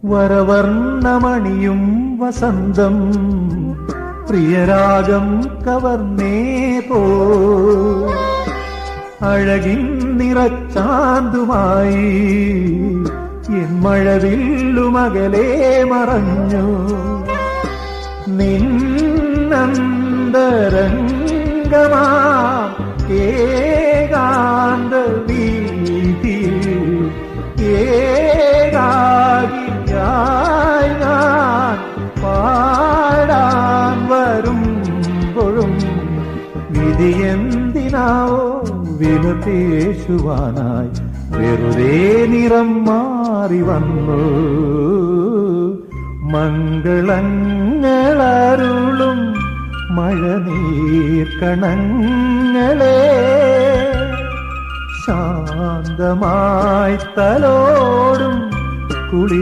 വരവർണ്ണമണിയും വസന്തം പ്രിയരാഗം കവർന്നേ പോ അഴകിൻ നിറച്ചാന്തുമായി എൻ മഴവില്ലുമകലേ മറഞ്ഞു നിന്നന്തരംഗമാ ഏകാന്ത വീതിയിൽ ഏകാകിയായി ഞാൻ പാടാൻ വരുമ്പോഴും വിധിയെന്തിനാവോ വില പേശുവാനായി വെറുതെ നിറം മാറി വന്നു മംഗളങ്ങളരുളും മഴനീർക്കണങ്ങളെ ശാന്തമായി തലോടും കുളിർ